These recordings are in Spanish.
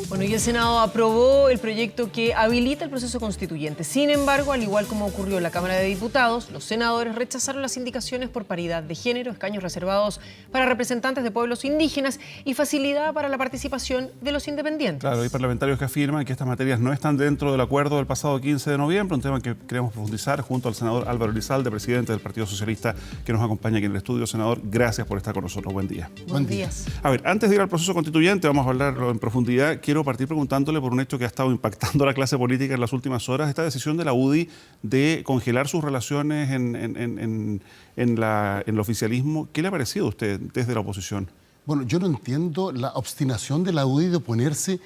Bueno, y el Senado aprobó el proyecto que habilita el proceso constituyente. Sin embargo, al igual como ocurrió en la Cámara de Diputados, los senadores rechazaron las indicaciones por paridad de género, escaños reservados para representantes de pueblos indígenas y facilidad para la participación de los independientes. Claro, hay parlamentarios que afirman que estas materias no están dentro del acuerdo del pasado 15 de noviembre, un tema que queremos profundizar junto al senador Álvaro Elizalde, presidente del Partido Socialista, que nos acompaña aquí en el estudio. Senador, gracias por estar con nosotros. Buen día. Buen día. A ver, antes de ir al proceso constituyente, vamos a hablarlo en profundidad. Quiero partir preguntándole por un hecho que ha estado impactando a la clase política en las últimas horas, esta decisión de la UDI de congelar sus relaciones en el oficialismo. ¿Qué le ha parecido a usted desde la oposición? Bueno, yo no entiendo la obstinación de la UDI de oponerse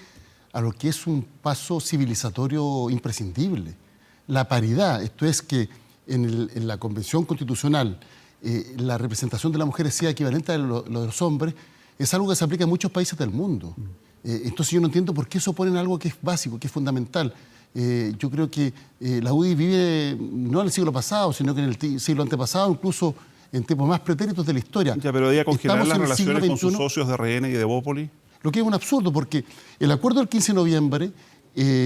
a lo que es un paso civilizatorio imprescindible. La paridad, esto es que en la Convención Constitucional la representación de las mujeres sea equivalente a lo de los hombres, es algo que se aplica en muchos países del mundo. Entonces yo no entiendo por qué se oponen a algo que es básico, que es fundamental. Yo creo que la UDI vive no en el siglo pasado, sino que en el siglo antepasado, incluso en tiempos más pretéritos de la historia. Ya, pero ¿debía congelar las relaciones con sus socios de RN y de Evópoli? Lo que es un absurdo, porque el acuerdo del 15 de noviembre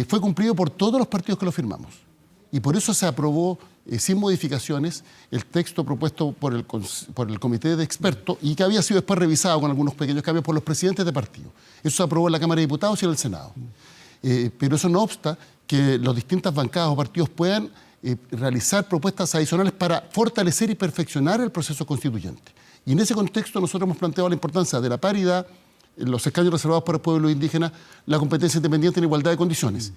fue cumplido por todos los partidos que lo firmamos. Y por eso se aprobó sin modificaciones el texto propuesto por el comité de expertos y que había sido después revisado con algunos pequeños cambios por los presidentes de partido. Eso se aprobó en la Cámara de Diputados y en el Senado. Pero eso no obsta que las distintas bancadas o partidos puedan realizar propuestas adicionales para fortalecer y perfeccionar el proceso constituyente. Y en ese contexto nosotros hemos planteado la importancia de la paridad, los escaños reservados para el pueblo indígena, la competencia independiente en igualdad de condiciones.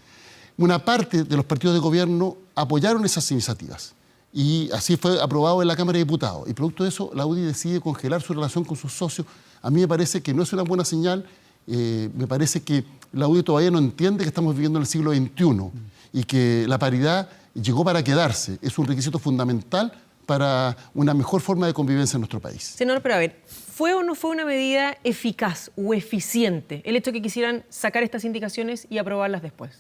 Una parte de los partidos de gobierno apoyaron esas iniciativas y así fue aprobado en la Cámara de Diputados. Y producto de eso, la UDI decide congelar su relación con sus socios. A mí me parece que no es una buena señal. Me parece que la UDI todavía no entiende que estamos viviendo en el siglo XXI y que la paridad llegó para quedarse. Es un requisito fundamental para una mejor forma de convivencia en nuestro país. Senador, pero a ver, ¿fue o no fue una medida eficaz o eficiente el hecho de que quisieran sacar estas indicaciones y aprobarlas después?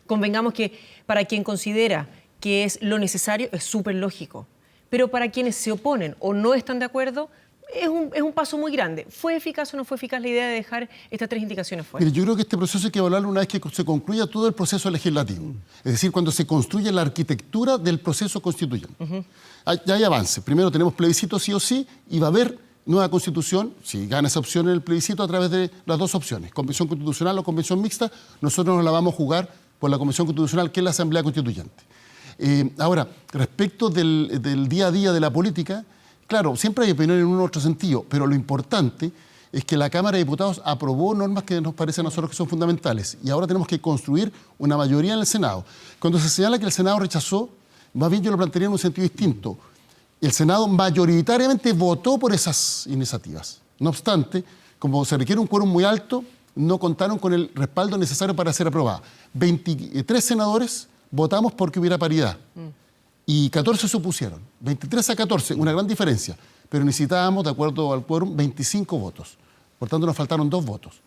Convengamos que para quien considera que es lo necesario es súper lógico, pero para quienes se oponen o no están de acuerdo es un paso muy grande. ¿Fue eficaz o no fue eficaz la idea de dejar estas tres indicaciones fuera? Mire, yo creo que este proceso hay que evaluarlo una vez que se concluya todo el proceso legislativo. Es decir, cuando se construye la arquitectura del proceso constituyente. Ya hay avance. Primero tenemos plebiscito sí o sí y va a haber nueva constitución, si gana esa opción en el plebiscito, a través de las dos opciones, convención constitucional o convención mixta. Nosotros nos la vamos a jugar por la Convención Constitucional, que es la Asamblea Constituyente. Ahora, respecto del día a día de la política, claro, siempre hay opinión en un u otro sentido, pero lo importante es que la Cámara de Diputados aprobó normas que nos parecen a nosotros que son fundamentales y ahora tenemos que construir una mayoría en el Senado. Cuando se señala que el Senado rechazó, más bien yo lo plantearía en un sentido distinto. El Senado mayoritariamente votó por esas iniciativas. No obstante, como se requiere un quórum muy alto, no contaron con el respaldo necesario para ser aprobada. 23 senadores votamos porque hubiera paridad y 14 se opusieron. 23 a 14, una gran diferencia, pero necesitábamos, de acuerdo al quórum, 25 votos. Por tanto, nos faltaron 2 votos.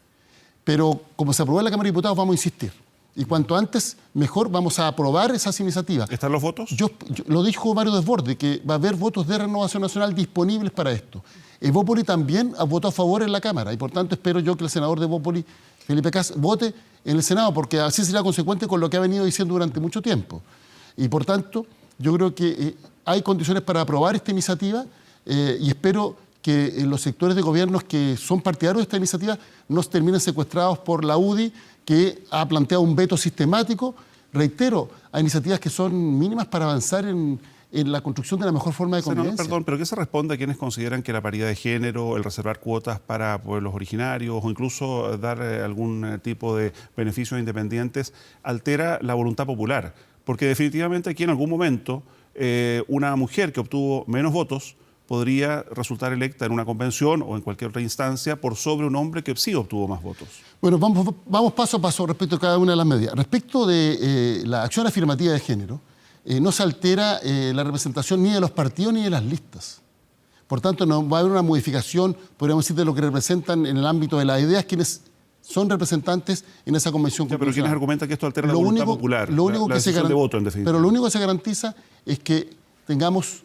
Pero como se aprobó en la Cámara de Diputados, vamos a insistir. Y cuanto antes, mejor, vamos a aprobar esas iniciativas. ¿Están los votos? Yo lo dijo Mario Desbordes, que va a haber votos de Renovación Nacional disponibles para esto. Evópoli también votó a favor en la Cámara y por tanto espero yo que el senador de Evópoli, Felipe Cas, vote en el Senado porque así será consecuente con lo que ha venido diciendo durante mucho tiempo. Y por tanto, yo creo que hay condiciones para aprobar esta iniciativa y espero que los sectores de gobiernos que son partidarios de esta iniciativa no terminen secuestrados por la UDI, que ha planteado un veto sistemático, reitero, a iniciativas que son mínimas para avanzar en la construcción de la mejor forma de convivencia. Senador, perdón, pero ¿qué se responde a quienes consideran que la paridad de género, el reservar cuotas para pueblos originarios o incluso dar algún tipo de beneficios independientes altera la voluntad popular? Porque definitivamente aquí en algún momento una mujer que obtuvo menos votos podría resultar electa en una convención o en cualquier otra instancia por sobre un hombre que sí obtuvo más votos. Bueno, vamos paso a paso respecto a cada una de las medidas. Respecto de la acción afirmativa de género, no se altera la representación ni de los partidos ni de las listas. Por tanto, no va a haber una modificación, podríamos decir, de lo que representan en el ámbito de las ideas quienes son representantes en esa convención. Ya, pero quienes argumentan que esto altera la voluntad popular, la decisión de voto, en definitiva. Pero lo único que se garantiza es que tengamos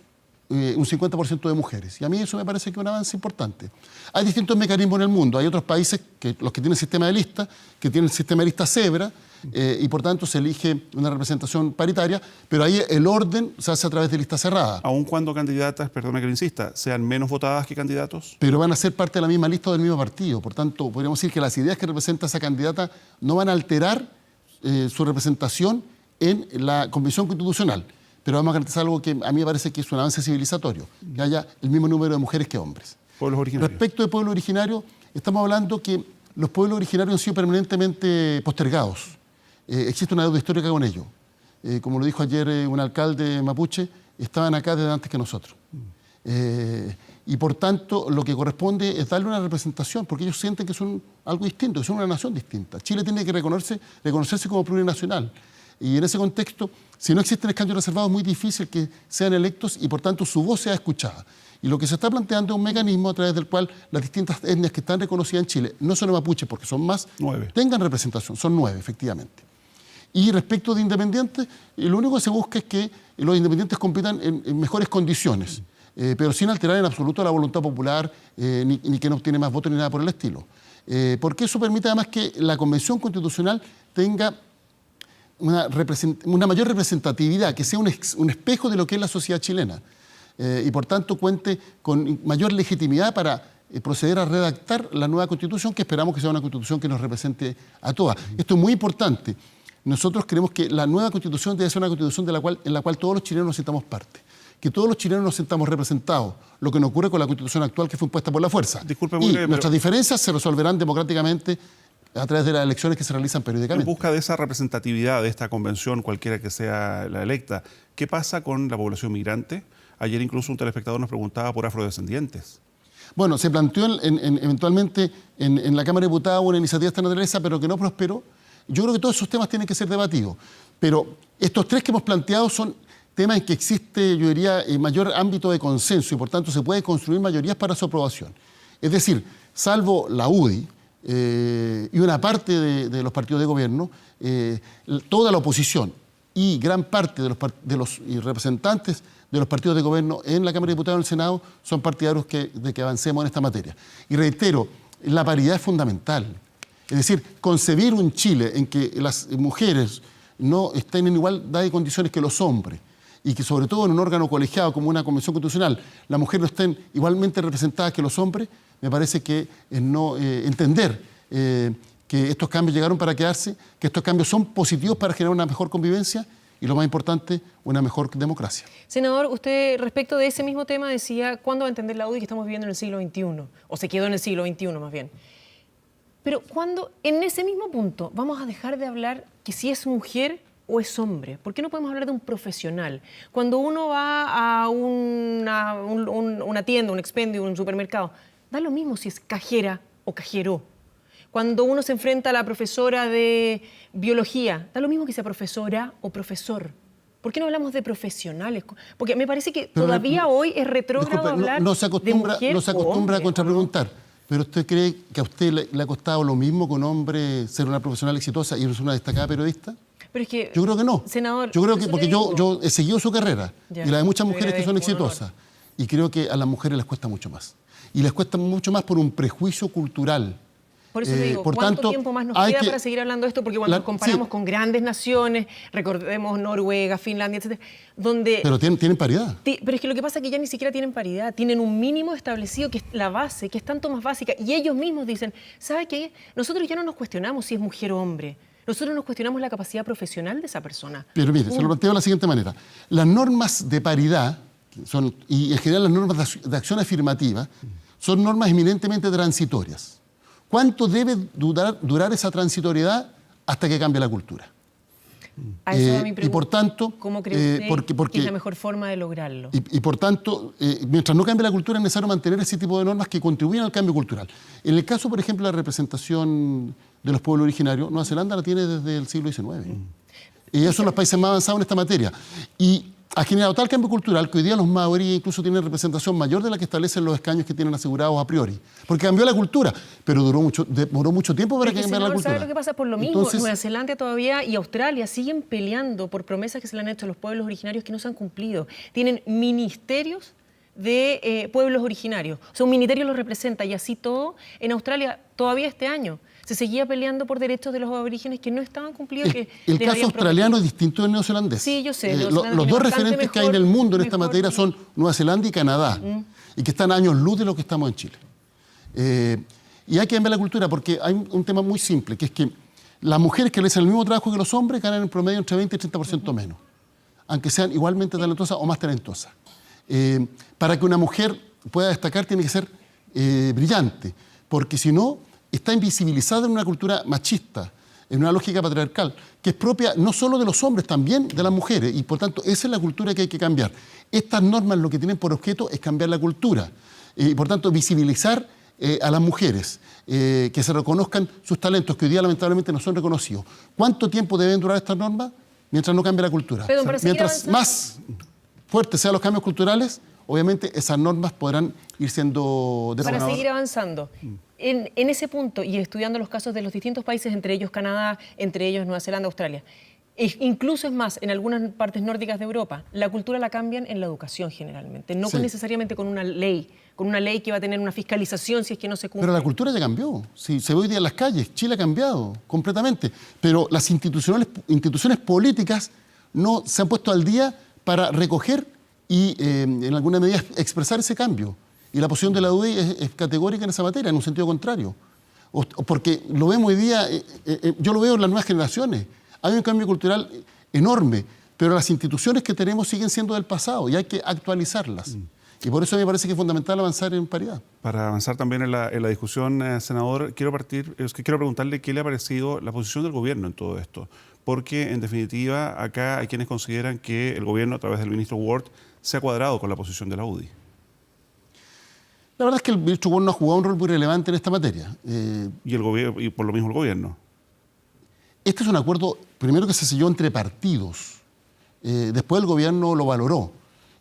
un 50% de mujeres. Y a mí eso me parece que es un avance importante. Hay distintos mecanismos en el mundo. Hay otros países, los que tienen sistema de lista, que tienen el sistema de lista cebra, y por tanto se elige una representación paritaria, pero ahí el orden se hace a través de lista cerrada. Aun cuando candidatas, perdone que lo insista, sean menos votadas que candidatos. Pero van a ser parte de la misma lista o del mismo partido. Por tanto, podríamos decir que las ideas que representa esa candidata no van a alterar su representación en la Convención Constitucional. Pero vamos a garantizar algo que a mí me parece que es un avance civilizatorio, que haya el mismo número de mujeres que hombres. Pueblos originarios. Respecto de pueblos originarios, estamos hablando que los pueblos originarios han sido permanentemente postergados. Existe una deuda histórica con ellos. Como lo dijo ayer un alcalde mapuche, estaban acá desde antes que nosotros. Y por tanto, lo que corresponde es darle una representación, porque ellos sienten que son algo distinto, que son una nación distinta. Chile tiene que reconocerse como plurinacional. Y en ese contexto, si no existen escaños reservados, es muy difícil que sean electos y por tanto su voz sea escuchada. Y lo que se está planteando es un mecanismo a través del cual las distintas etnias que están reconocidas en Chile, no solo mapuches, porque son más, 9. tengan representación. Son 9, efectivamente. Y respecto de independientes, lo único que se busca es que los independientes compitan en mejores condiciones, pero sin alterar en absoluto la voluntad popular, ni que no obtiene más votos ni nada por el estilo. Porque eso permite además que la Convención Constitucional tenga una mayor representatividad, que sea un espejo de lo que es la sociedad chilena, y por tanto cuente con mayor legitimidad para proceder a redactar la nueva Constitución, que esperamos que sea una Constitución que nos represente a todas. Esto es muy importante. Nosotros creemos que la nueva Constitución debe ser una Constitución en la cual todos los chilenos nos sintamos parte, que todos los chilenos nos sintamos representados, lo que no ocurre con la Constitución actual, que fue impuesta por la fuerza. Disculpe, y nuestras diferencias se resolverán democráticamente a través de las elecciones que se realizan periódicamente. En busca de esa representatividad de esta convención, cualquiera que sea la electa, ¿qué pasa con la población migrante? Ayer incluso un telespectador nos preguntaba por afrodescendientes. Bueno, se planteó eventualmente en la Cámara de Diputados una iniciativa de esta naturaleza, pero que no prosperó. Yo creo que todos esos temas tienen que ser debatidos, pero estos tres que hemos planteado son temas en que existe, yo diría, mayor ámbito de consenso y por tanto se puede construir mayorías para su aprobación. Es decir, salvo la UDI y una parte de los partidos de gobierno, toda la oposición y gran parte de los representantes de los partidos de gobierno en la Cámara de Diputados y en el Senado son partidarios de que avancemos en esta materia. Y reitero, la paridad es fundamental. Es decir, concebir un Chile en que las mujeres no estén en igualdad de condiciones que los hombres y que sobre todo en un órgano colegiado como una convención constitucional las mujeres no estén igualmente representadas que los hombres, me parece que es no entender que estos cambios llegaron para quedarse, que estos cambios son positivos para generar una mejor convivencia y lo más importante, una mejor democracia. Senador, usted respecto de ese mismo tema decía, ¿cuándo va a entender la UDI que estamos viviendo en el siglo XXI? O se quedó en el siglo XXI más bien. Pero ¿cuándo, en ese mismo punto, vamos a dejar de hablar que si es mujer o es hombre? ¿Por qué no podemos hablar de un profesional? Cuando uno va a una tienda, un expendio, un supermercado, da lo mismo si es cajera o cajero. Cuando uno se enfrenta a la profesora de biología, da lo mismo que sea profesora o profesor. ¿Por qué no hablamos de profesionales? Porque me parece que todavía hoy es retrógrado hablar no se acostumbra, de mujer no se acostumbra o hombre, a contrapreguntar. ¿Pero usted cree que a usted le ha costado lo mismo con hombre ser una profesional exitosa y una destacada periodista? Pero es que, yo creo que no. Senador, yo creo que porque yo he seguido su carrera y la de muchas mujeres que son exitosas. Y creo que a las mujeres les cuesta mucho más. Y les cuesta mucho más por un prejuicio cultural. Por eso le digo, por ¿cuánto tanto, tiempo más nos queda para seguir hablando de esto? Porque cuando nos comparamos con grandes naciones, recordemos Noruega, Finlandia, etcétera, donde... Pero tienen paridad. Pero es que lo que pasa es que ya ni siquiera tienen paridad, tienen un mínimo establecido que es la base, que es tanto más básica. Y ellos mismos dicen, ¿sabe qué? Nosotros ya no nos cuestionamos si es mujer o hombre. Nosotros nos cuestionamos la capacidad profesional de esa persona. Pero mire, se lo planteo de la siguiente manera. Las normas de paridad, y en general las normas de acción afirmativa, son normas eminentemente transitorias. ¿Cuánto debe durar esa transitoriedad hasta que cambie la cultura? A eso va mi pregunta. Y por tanto, ¿cómo cree usted que es la mejor forma de lograrlo? Y por tanto, mientras no cambie la cultura, es necesario mantener ese tipo de normas que contribuyen al cambio cultural. En el caso, por ejemplo, de la representación de los pueblos originarios, Nueva Zelanda la tiene desde el siglo XIX. Y ellos son los países más avanzados en esta materia. Y ha generado tal cambio cultural que hoy día los maoríes incluso tienen representación mayor de la que establecen los escaños que tienen asegurados a priori. Porque cambió la cultura, pero demoró mucho tiempo para que cambiara la cultura. ¿Sabe lo que pasa? Por lo mismo, entonces, Nueva Zelanda todavía y Australia siguen peleando por promesas que se le han hecho a los pueblos originarios que no se han cumplido. Tienen ministerios de pueblos originarios. O sea, un ministerio los representa y así todo. En Australia, todavía este año, se seguía peleando por derechos de los aborígenes que no estaban cumplidos. El caso australiano es distinto del neozelandés. Sí, yo sé. Los dos referentes que hay en el mundo en esta materia son Nueva Zelanda y Canadá, y que están a años luz de lo que estamos en Chile. Y hay que cambiar la cultura porque hay un tema muy simple, que es que las mujeres que realizan el mismo trabajo que los hombres ganan en promedio entre 20 y 30% menos, aunque sean igualmente talentosas o más talentosas. Para que una mujer pueda destacar tiene que ser brillante, porque si no, está invisibilizada en una cultura machista, en una lógica patriarcal, que es propia no solo de los hombres, también de las mujeres, y por tanto esa es la cultura que hay que cambiar. Estas normas lo que tienen por objeto es cambiar la cultura, y por tanto visibilizar a las mujeres, que se reconozcan sus talentos, que hoy día lamentablemente no son reconocidos. ¿Cuánto tiempo deben durar estas normas? Mientras no cambie la cultura. Mientras más fuertes sean los cambios culturales, obviamente esas normas podrán ir siendo para seguir avanzando. En ese punto, y estudiando los casos de los distintos países, entre ellos Canadá, entre ellos Nueva Zelanda, Australia, incluso es más, en algunas partes nórdicas de Europa, la cultura la cambian en la educación generalmente, no necesariamente con una ley que va a tener una fiscalización si es que no se cumple. Pero la cultura ya cambió. Si se ve hoy día en las calles, Chile ha cambiado completamente. Pero las instituciones políticas no se han puesto al día para recoger y en alguna medida expresar ese cambio. Y la posición de la UDI es categórica en esa materia, en un sentido contrario. Porque lo vemos hoy día, yo lo veo en las nuevas generaciones. Hay un cambio cultural enorme, pero las instituciones que tenemos siguen siendo del pasado y hay que actualizarlas. Y por eso me parece que es fundamental avanzar en paridad. Para avanzar también en la discusión, senador, quiero preguntarle qué le ha parecido la posición del gobierno en todo esto. Porque, en definitiva, acá hay quienes consideran que el gobierno, a través del ministro Ward, se ha cuadrado con la posición de la UDI. La verdad es que el ministro Ward no ha jugado un rol muy relevante en esta materia. Y por lo mismo el gobierno. Este es un acuerdo, primero que se selló entre partidos. Después el gobierno lo valoró.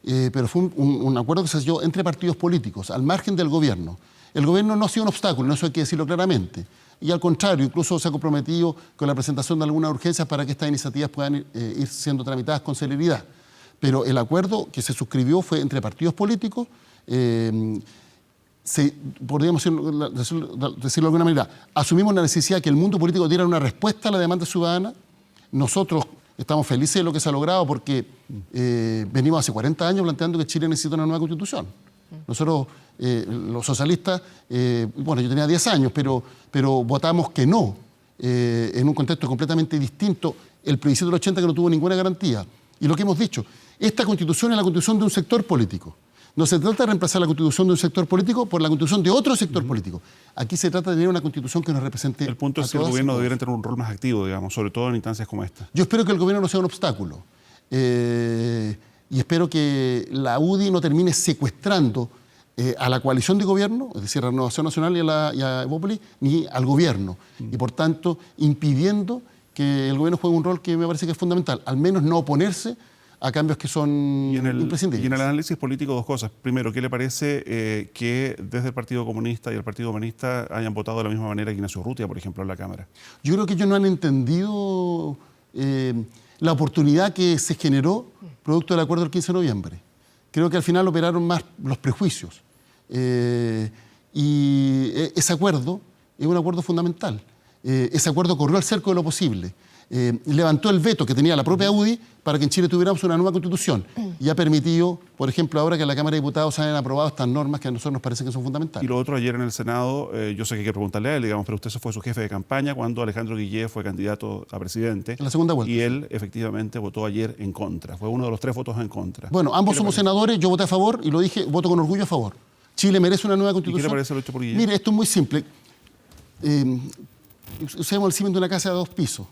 Pero fue un acuerdo que se selló entre partidos políticos, al margen del gobierno. El gobierno no ha sido un obstáculo, eso hay que decirlo claramente. Y al contrario, incluso se ha comprometido con la presentación de algunas urgencias para que estas iniciativas puedan ir siendo tramitadas con celeridad. Pero el acuerdo que se suscribió fue entre partidos políticos. Podríamos decirlo de alguna manera, asumimos la necesidad de que el mundo político diera una respuesta a la demanda ciudadana. Nosotros estamos felices de lo que se ha logrado porque venimos hace 40 años planteando que Chile necesita una nueva constitución. Nosotros, los socialistas, bueno, yo tenía 10 años, pero votamos que no, en un contexto completamente distinto, el plebiscito del 80 que no tuvo ninguna garantía. Y lo que hemos dicho, esta constitución es la constitución de un sector político. No se trata de reemplazar la constitución de un sector político por la constitución de otro sector político. Aquí se trata de tener una constitución que nos represente. El punto es que el gobierno debiera tener un rol más activo, digamos, sobre todo en instancias como esta. Yo espero que el gobierno no sea un obstáculo. Y espero que la UDI no termine secuestrando a la coalición de gobierno, es decir, a Renovación Nacional y a Evópolis, ni al gobierno. Y por tanto, impidiendo que el gobierno juegue un rol que me parece que es fundamental, al menos no oponerse a cambios que son imprescindibles. Y en el análisis político, dos cosas. Primero, ¿qué le parece que desde el Partido Comunista y el Partido Humanista hayan votado de la misma manera que Ignacio Urrutia, por ejemplo, en la Cámara? Yo creo que ellos no han entendido la oportunidad que se generó producto del acuerdo del 15 de noviembre. Creo que al final operaron más los prejuicios. Y ese acuerdo es un acuerdo fundamental. Ese acuerdo corrió al cerco de lo posible. Levantó el veto que tenía la propia UDI para que en Chile tuviéramos una nueva constitución y ha permitido, por ejemplo, ahora que en la Cámara de Diputados se hayan aprobado estas normas que a nosotros nos parecen que son fundamentales. Y lo otro, ayer en el Senado, yo sé que hay que preguntarle a él, digamos, pero usted fue su jefe de campaña cuando Alejandro Guillé fue candidato a presidente. En la segunda vuelta. Y él efectivamente votó ayer en contra. Fue uno de los 3 votos en contra. Bueno, ambos somos senadores, yo voté a favor y lo dije, voto con orgullo a favor. Chile merece una nueva constitución. ¿Y qué le parece lo hecho por Guillé? Mire, esto es muy simple. Usemos el cimiento de una casa de 2 pisos.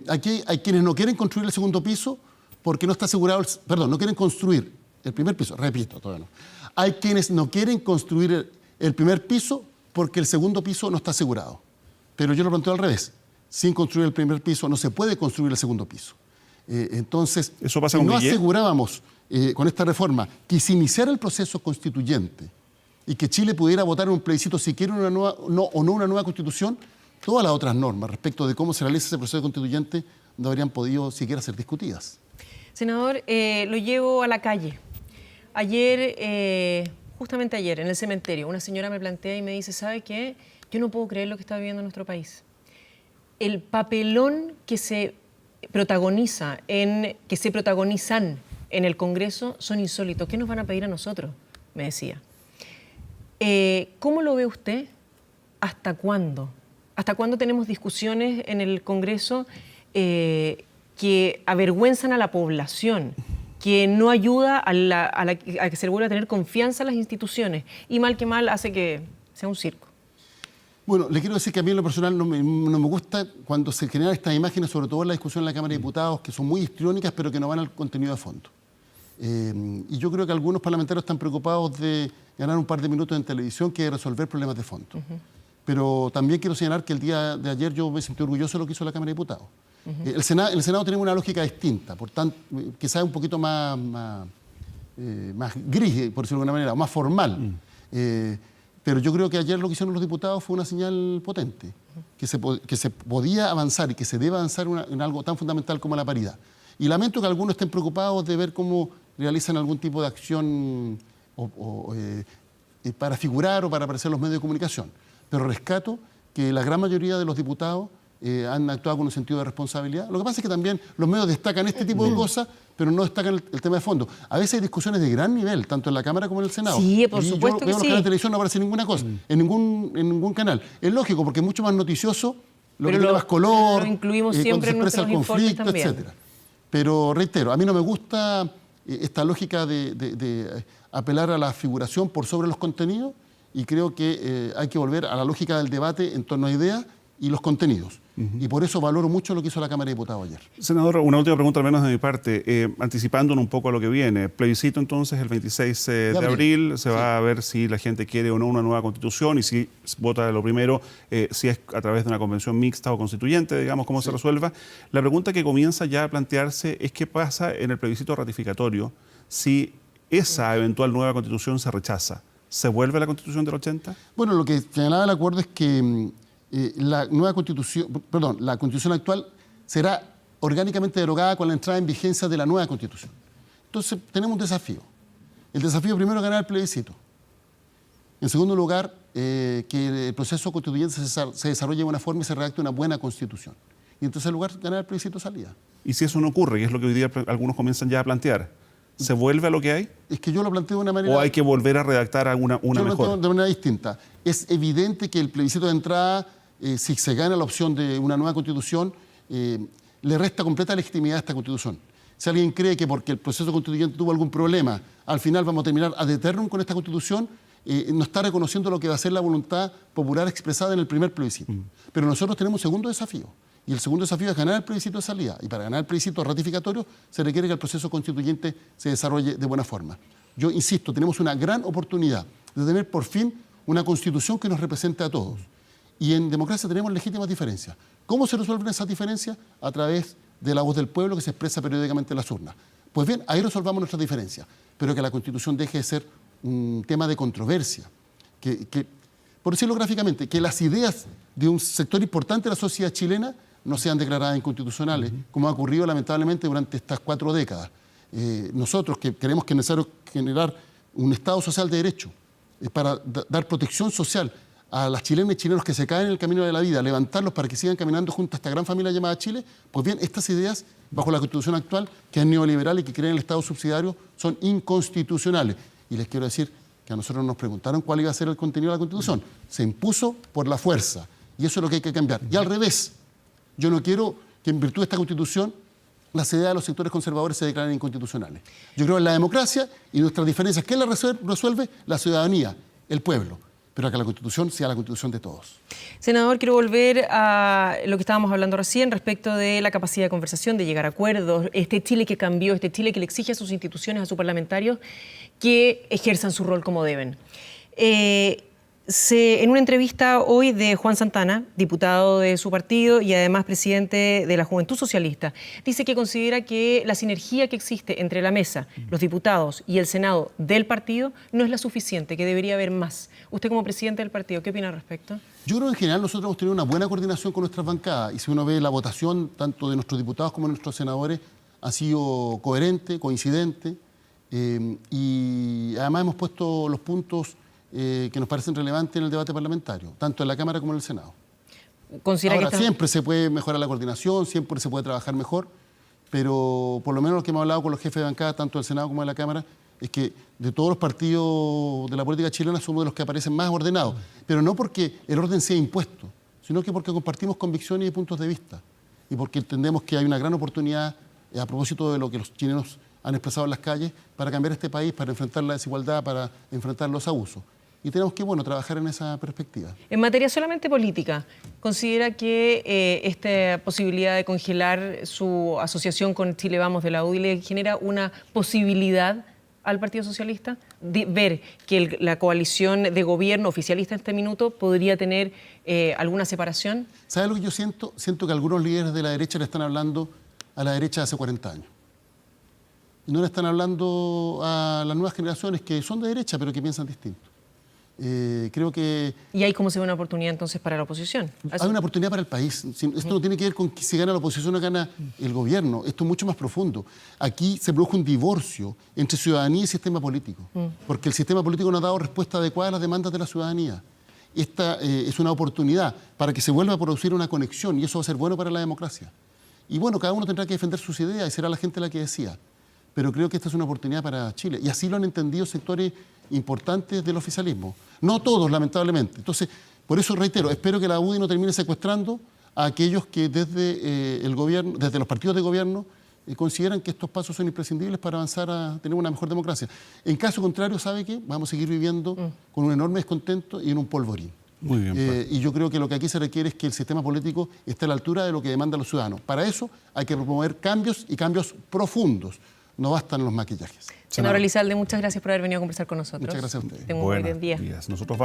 Aquí hay quienes no quieren construir el segundo piso porque no está asegurado, no quieren construir el primer piso, repito, todavía no. Hay quienes no quieren construir el primer piso porque el segundo piso no está asegurado. Pero yo lo planteo al revés. Sin construir el primer piso no se puede construir el segundo piso. Entonces, ¿eso pasa si con no Guillé? asegurábamos con esta reforma que se iniciara el proceso constituyente y que Chile pudiera votar en un plebiscito si quiere una nueva constitución, todas las otras normas respecto de cómo se realiza ese proceso constituyente no habrían podido siquiera ser discutidas. Senador, lo llevo a la calle. Ayer, justamente ayer, en el cementerio, una señora me plantea y me dice, ¿sabe qué? Yo no puedo creer lo que está viviendo nuestro país. El papelón que se protagonizan en el Congreso son insólitos. ¿Qué nos van a pedir a nosotros? Me decía. ¿Cómo lo ve usted? ¿Hasta cuándo? ¿Hasta cuándo tenemos discusiones en el Congreso que avergüenzan a la población, que no ayuda a que se vuelva a tener confianza en las instituciones y mal que mal hace que sea un circo? Bueno, le quiero decir que a mí en lo personal no me gusta cuando se generan estas imágenes, sobre todo en la discusión en la Cámara de Diputados, que son muy histriónicas, pero que no van al contenido de fondo. Y yo creo que algunos parlamentarios están preocupados de ganar un par de minutos en televisión que de resolver problemas de fondo. Pero también quiero señalar que el día de ayer yo me sentí orgulloso de lo que hizo la Cámara de Diputados. En el Senado tenemos una lógica distinta, por tanto, quizás un poquito más gris, por decirlo de alguna manera, más formal. Pero yo creo que ayer lo que hicieron los diputados fue una señal potente, que se podía avanzar y que se debe avanzar en algo tan fundamental como la paridad. Y lamento que algunos estén preocupados de ver cómo realizan algún tipo de acción para figurar o para aparecer en los medios de comunicación. Pero rescato que la gran mayoría de los diputados han actuado con un sentido de responsabilidad. Lo que pasa es que también los medios destacan este tipo de cosas, pero no destacan el tema de fondo. A veces hay discusiones de gran nivel, tanto en la Cámara como en el Senado. Sí, por supuesto yo que veo sí. en los canales de televisión no aparece ninguna cosa, en ningún canal. Es lógico, porque es mucho más noticioso, lo que tiene más color, lo incluimos cuando siempre se en expresa el nuestros informes conflicto, también. etcétera. Pero reitero, a mí no me gusta esta lógica de apelar a la figuración por sobre los contenidos, y creo que hay que volver a la lógica del debate en torno a ideas y los contenidos. Y por eso valoro mucho lo que hizo la Cámara de Diputados ayer. Senador, una última pregunta al menos de mi parte, anticipándonos un poco a lo que viene. Plebiscito entonces el 26 de abril, se va a ver si la gente quiere o no una nueva constitución y si vota lo primero, si es a través de una convención mixta o constituyente, digamos, cómo se resuelva. La pregunta que comienza ya a plantearse es qué pasa en el plebiscito ratificatorio si esa eventual nueva constitución se rechaza. ¿Se vuelve a la constitución del 80? Bueno, lo que señalaba el acuerdo es que la constitución actual será orgánicamente derogada con la entrada en vigencia de la nueva constitución. Entonces, tenemos un desafío. El desafío primero es ganar el plebiscito. En segundo lugar, que el proceso constituyente se desarrolle de buena forma y se redacte una buena constitución. Y en tercer lugar, ganar el plebiscito de salida. Y si eso no ocurre, que es lo que hoy día algunos comienzan ya a plantear, ¿se vuelve a lo que hay? Es que yo lo planteo de una manera... ¿O hay que volver a redactar una yo lo mejor? planteo de manera distinta. Es evidente que el plebiscito de entrada, si se gana la opción de una nueva constitución, le resta completa legitimidad a esta constitución. Si alguien cree que porque el proceso constituyente tuvo algún problema, al final vamos a terminar ad eternum con esta constitución, no está reconociendo lo que va a ser la voluntad popular expresada en el primer plebiscito. Pero nosotros tenemos un segundo desafío. Y el segundo desafío es ganar el plebiscito de salida. Y para ganar el plebiscito ratificatorio se requiere que el proceso constituyente se desarrolle de buena forma. Yo insisto, tenemos una gran oportunidad de tener por fin una constitución que nos represente a todos. Y en democracia tenemos legítimas diferencias. ¿Cómo se resuelven esas diferencias? A través de la voz del pueblo que se expresa periódicamente en las urnas. Pues bien, ahí resolvamos nuestras diferencias, pero que la constitución deje de ser un tema de controversia. Por decirlo gráficamente, que las ideas de un sector importante de la sociedad chilena no sean declaradas inconstitucionales, como ha ocurrido lamentablemente durante estas 4 décadas. Nosotros que creemos que es necesario generar un Estado social de derecho para dar protección social a las chilenas y chilenos que se caen en el camino de la vida, levantarlos para que sigan caminando junto a esta gran familia llamada Chile, pues bien, estas ideas, bajo la Constitución actual, que es neoliberal y que cree en el Estado subsidiario, son inconstitucionales. Y les quiero decir que a nosotros nos preguntaron cuál iba a ser el contenido de la Constitución. Se impuso por la fuerza, y eso es lo que hay que cambiar. Y al revés, yo no quiero que en virtud de esta Constitución las ideas de los sectores conservadores se declaren inconstitucionales. Yo creo en la democracia y nuestras diferencias. ¿Quién las resuelve? La ciudadanía, el pueblo. Pero que la Constitución sea la Constitución de todos. Senador, quiero volver a lo que estábamos hablando recién respecto de la capacidad de conversación, de llegar a acuerdos, este Chile que cambió, este Chile que le exige a sus instituciones, a sus parlamentarios, que ejerzan su rol como deben. En una entrevista hoy de Juan Santana, diputado de su partido y además presidente de la Juventud Socialista, dice que considera que la sinergia que existe entre la mesa, los diputados y el Senado del partido no es la suficiente, que debería haber más. Usted como presidente del partido, ¿qué opina al respecto? Yo creo que en general nosotros hemos tenido una buena coordinación con nuestras bancadas y si uno ve la votación tanto de nuestros diputados como de nuestros senadores ha sido coherente, coincidente. Y además hemos puesto los puntos que nos parecen relevantes en el debate parlamentario, tanto en la Cámara como en el Senado. ¿Considera Ahora, que siempre se puede mejorar la coordinación, siempre se puede trabajar mejor, pero por lo menos lo que hemos hablado con los jefes de bancada, tanto del Senado como de la Cámara, es que de todos los partidos de la política chilena somos de los que aparecen más ordenados, pero no porque el orden sea impuesto, sino que porque compartimos convicciones y puntos de vista, y porque entendemos que hay una gran oportunidad, a propósito de lo que los chilenos han expresado en las calles, para cambiar este país, para enfrentar la desigualdad, para enfrentar los abusos. Y tenemos que, trabajar en esa perspectiva. En materia solamente política, ¿considera que esta posibilidad de congelar su asociación con Chile Vamos de la UDI le genera una posibilidad al Partido Socialista de ver que la coalición de gobierno oficialista en este minuto podría tener alguna separación? ¿Sabe lo que yo siento? Siento que algunos líderes de la derecha le están hablando a la derecha de hace 40 años. Y no le están hablando a las nuevas generaciones que son de derecha, pero que piensan distinto. Creo que... ¿Y ahí cómo se ve una oportunidad entonces para la oposición? Hay una oportunidad para el país. Esto no tiene que ver con si gana la oposición o gana el gobierno. Esto es mucho más profundo. Aquí se produjo un divorcio entre ciudadanía y sistema político, porque el sistema político no ha dado respuesta adecuada a las demandas de la ciudadanía. Esta es una oportunidad para que se vuelva a producir una conexión y eso va a ser bueno para la democracia. Y cada uno tendrá que defender sus ideas y será la gente la que decida. Pero creo que esta es una oportunidad para Chile. Y así lo han entendido sectores importantes del oficialismo. No todos, lamentablemente. Entonces, por eso reitero, espero que la UDI no termine secuestrando a aquellos que desde el gobierno, desde los partidos de gobierno, consideran que estos pasos son imprescindibles para avanzar a tener una mejor democracia. En caso contrario, ¿sabe qué? Vamos a seguir viviendo con un enorme descontento y en un polvorín. Muy bien. Y yo creo que lo que aquí se requiere es que el sistema político esté a la altura de lo que demandan los ciudadanos. Para eso hay que promover cambios y cambios profundos. No bastan los maquillajes. Senador Elizalde, muchas gracias por haber venido a conversar con nosotros. Muchas gracias a ustedes. Tengo un muy buen día. Nosotros